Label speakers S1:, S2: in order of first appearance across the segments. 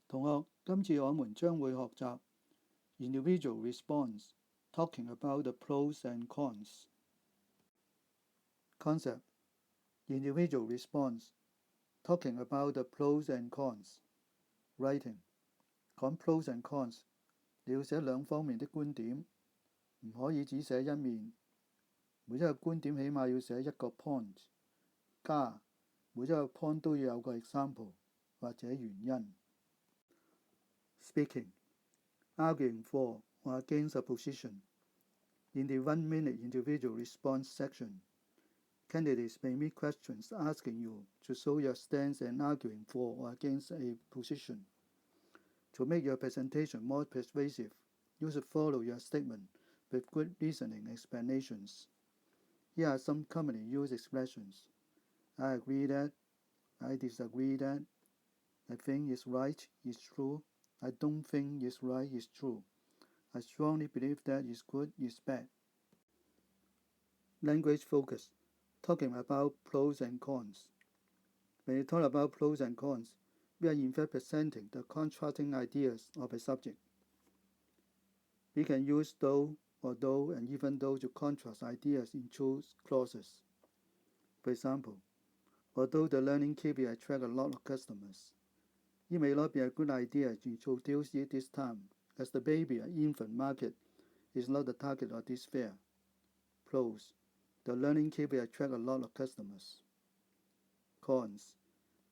S1: 同學，今次我們將會學習 individual response, talking about the pros and cons. Concept: individual response, talking about the pros and cons. Writing: 講 pros and cons， 你要寫兩方面的觀點，唔可以只寫一面。每一個觀點起碼要寫一個 point， 加每一個 point 都要有個 example 或者原因。Speaking: arguing for or against a position. In the 1-minute individual response section, candidates may meet questions asking you to show your stance and arguing for or against a position. To make your presentation more persuasive, you should follow your statement with good reasoning explanations. Here are some commonly used expressions. I agree that, I disagree that, I think it's right, it's true, I don't think it's right, it's true. I strongly believe that it's good, it's bad. Language focus, talking about pros and cons. When we talk about pros and cons, we are in fact presenting the contrasting ideas of a subject. We can use though, although, and even though to contrast ideas in two clauses. For example, although the learning kit will attract a lot of customers, it may not be a good idea to introduce it this time, as the baby and infant market is not the target of this fair. Pros: the learning kit will attract a lot of customers. Cons: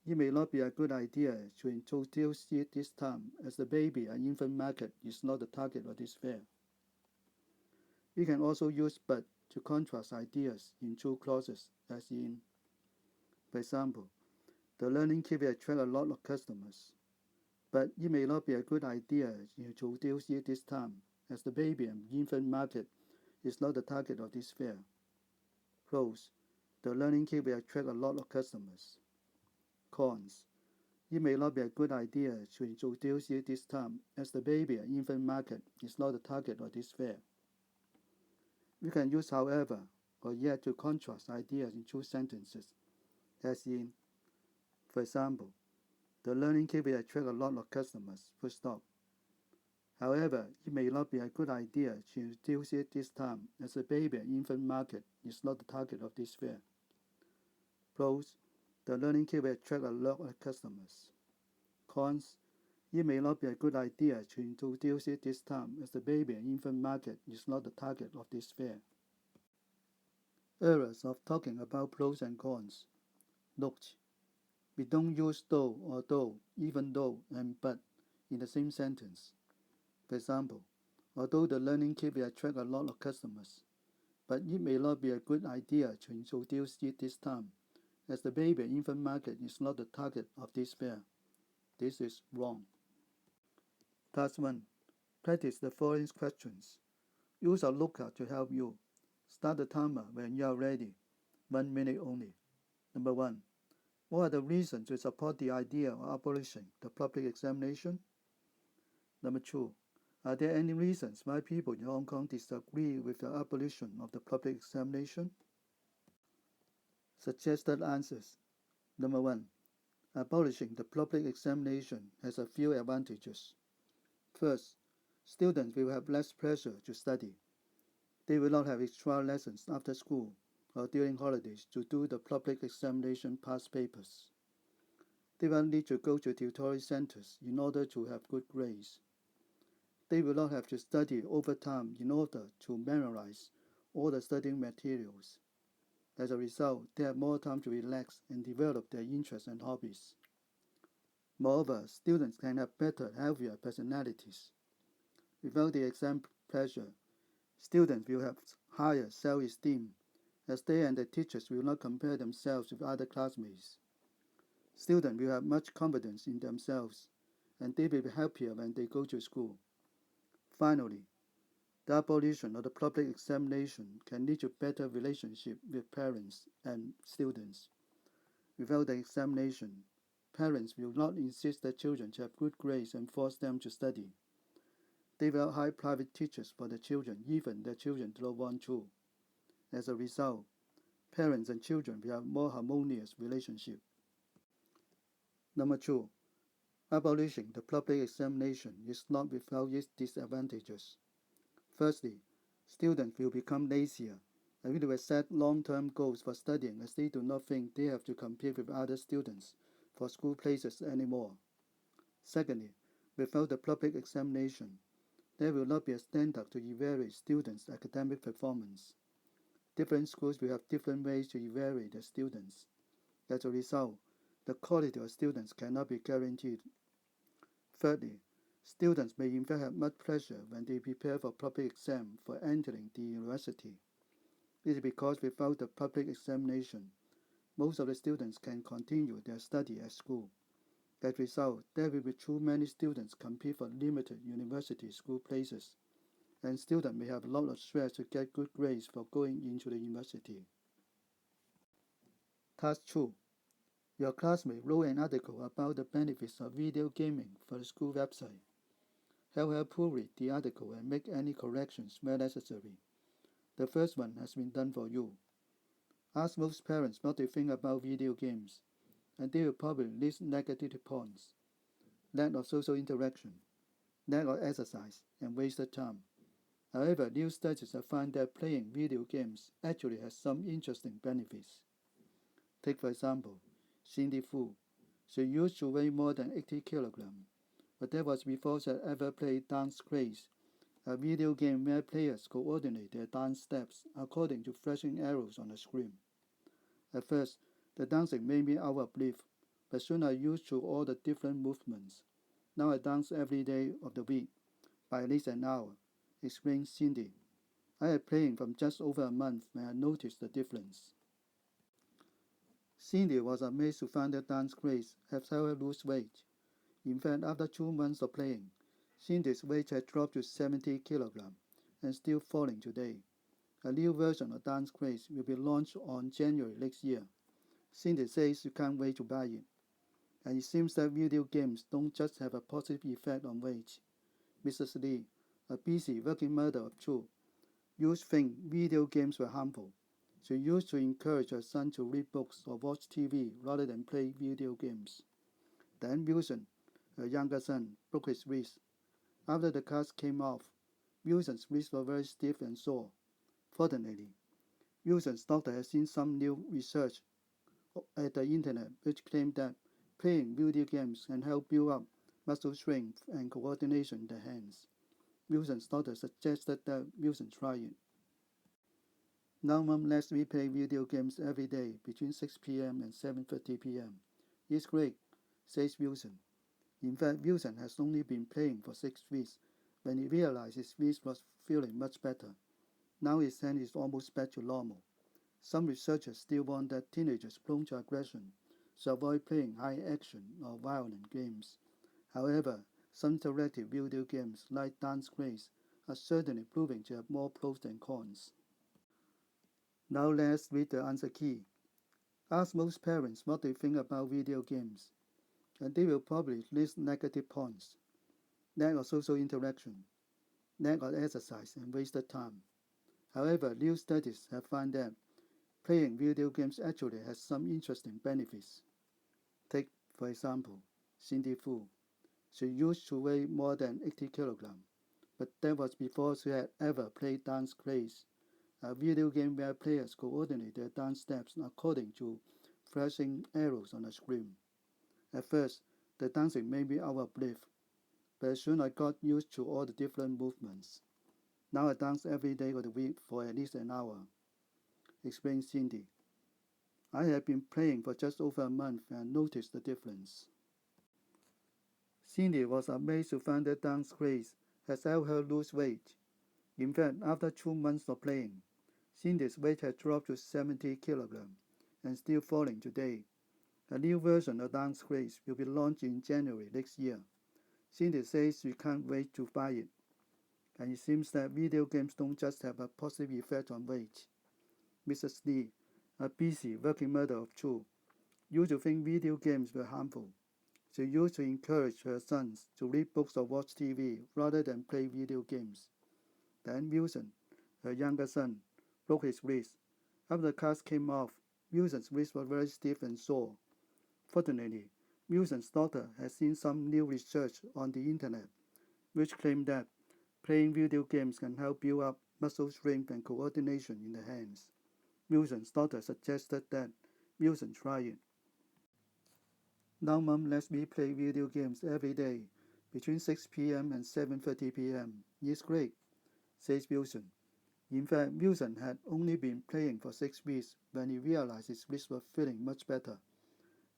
S1: it may not be a good idea to introduce it this time, as the baby and infant market is not the target of this fair. We can also use but to contrast ideas in two clauses, as in, for example, the learning kit will attract a lot of customers, but it may not be a good idea to introduce it this time, as the baby and infant market is not the target of this fair. Pros: the learning kit will attract a lot of customers. Cons: it may not be a good idea to introduce it this time, as the baby and infant market is not the target of this fair. We can use however or yet to contrast ideas in two sentences, as in, for example, the learning kit will attract a lot of customers, full stop. However, it may not be a good idea to introduce it this time, as the baby and infant market is not the target of this fair. Pros: the learning kit will attract a lot of customers. Cons: it may not be a good idea to introduce it this time, as the baby and infant market is not the target of this fair. Errors of talking about pros and cons. Note: we don't use though, although, even though, and but in the same sentence. For example, although the learning kit will attract a lot of customers, but it may not be a good idea to introduce it this time, as the baby and infant market is not the target of this fair. This is wrong. Task 1. Practice the following questions. Use a looker to help you. Start the timer when you are ready. 1 minute only. Number 1. What are the reasons to support the idea of abolishing the public examination? Number 2. Are there any reasons why people in Hong Kong disagree with the abolition of the public examination? Suggested answers. Number 1. Abolishing the public examination has a few advantages. First, students will have less pressure to study. They will not have extra lessons after school or during holidays to do the public examination past papers. They will need to go to tutorial centers in order to have good grades. They will not have to study overtime in order to memorize all the studying materials. As a result, they have more time to relax and develop their interests and hobbies. Moreover, students can have better, healthier personalities. Without the exam pressure, students will have higher self-esteem, as they and their teachers will not compare themselves with other classmates. Students will have much confidence in themselves, and they will be happier when they go to school. Finally, the abolition of the public examination can lead to better relationship with parents and students. Without the examination, parents will not insist their children to have good grades and force them to study. They will hire private teachers for their children, even their children do not want to. As a result, parents and children will have more harmonious relationship. Number 2. Abolishing the public examination is not without its disadvantages. Firstly, students will become lazier and will set long-term goals for studying as they do not think they have to compete with other students for school places anymore. Secondly, without the public examination, there will not be a standard to evaluate students' academic performance. Different schools will have different ways to evaluate their students. As a result, the quality of students cannot be guaranteed. Thirdly, students may in fact have much pressure when they prepare for public exam for entering the university. It is because without the public examination, most of the students can continue their study at school. As a result, there will be too many students compete for limited university school places, and students may have a lot of stress to get good grades for going into the university. Task 2. Your classmate wrote an article about the benefits of video gaming for the school website. Help her proofread the article and make any corrections where necessary. The first one has been done for you. Ask most parents what they think about video games, and they will probably list negative points: lack of social interaction, lack of exercise, and wasted time. However, new studies have found that playing video games actually has some interesting benefits. Take for example, Cindy Fu. She used to weigh more than 80 kilograms, but that was before she had ever played Dance Craze, a video game where players coordinate their dance steps according to flashing arrows on the screen. At first, the dancing made me out of breath, but soon I used to all the different movements. Now I dance every day of the week, by at least an hour, explained Cindy. I had playing for just over a month when I noticed the difference. Cindy was amazed to find that dance craze had helped her lose weight. In fact, after 2 months of playing, Cindy's weight had dropped to 70 kilograms and still falling today. A new version of Dance Craze will be launched on January next year. Cindy says she can't wait to buy it. And it seems that video games don't just have a positive effect on weight. Mrs. Lee, a busy working mother of two, used to think video games were harmful. She used to encourage her son to read books or watch TV rather than play video games. Then Wilson, her younger son, broke his wrist. After the cast came off, Wilson's wrists were very stiff and sore. Fortunately, Wilson's doctor has seen some new research at the internet which claimed that playing video games can help build up muscle strength and coordination in the hands. Wilson's doctor suggested that Wilson try it. Now Mom lets me play video games every day between 6 p.m. and 7:30 p.m. It's great, says Wilson. In fact, Wilson has only been playing for 6 weeks when he realized his wrist was feeling much better. Now his hand is almost back to normal. Some researchers still want that teenagers prone to aggression should avoid playing high-action or violent games. However, some interactive video games like Dance Craze are certainly proving to have more pros than cons. Now let's read the answer key. Ask most parents what they think about video games, and they will probably list negative points: lack of social interaction, lack of exercise, and wasted time. However, new studies have found that playing video games actually has some interesting benefits. Take, for example, Cindy Fu. She used to weigh more than 80 kilograms, but that was before she had ever played Dance Craze, a video game where players coordinate their dance steps according to flashing arrows on a screen. At first, the dancing made me out of breath, but soon I got used to all the different movements. Now I dance every day of the week for at least an hour, explained Cindy. I have been playing for just over a month and noticed the difference. Cindy was amazed to find that Dance Craze has helped her lose weight. In fact, after 2 months of playing, Cindy's weight had dropped to 70 kilograms and still falling today. A new version of Dance Craze will be launched in January next year. Cindy says she can't wait to buy it. And it seems that video games don't just have a positive effect on weight. Mrs. Lee, a busy working mother of two, used to think video games were harmful. She used to encourage her sons to read books or watch TV rather than play video games. Then Wilson, her younger son, broke his wrist. After the cast came off, Wilson's wrist was very stiff and sore. Fortunately, Wilson's daughter has seen some new research on the internet which claim that playing video games can help build up muscle strength and coordination in the hands. Wilson's daughter suggested that Wilson try it. Now Mom lets me play video games every day between 6 p.m. and 7:30 p.m. It's great, says Wilson. In fact, Wilson had only been playing for 6 weeks when he realized his wrists were feeling much better.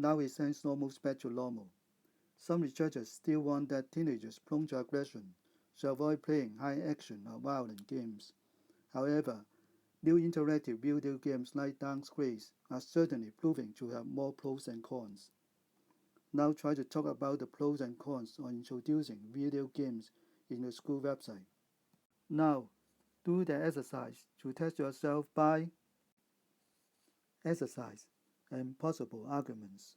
S1: Now his hands almost back to normal. Some researchers still want that teenagers prone to aggression should avoid playing high-action or violent games. However, new interactive video games like Dance Craze are certainly proving to have more pros and cons. Now try to talk about the pros and cons on introducing video games in the school website. Now, do the exercise to test yourself by exercise and possible arguments.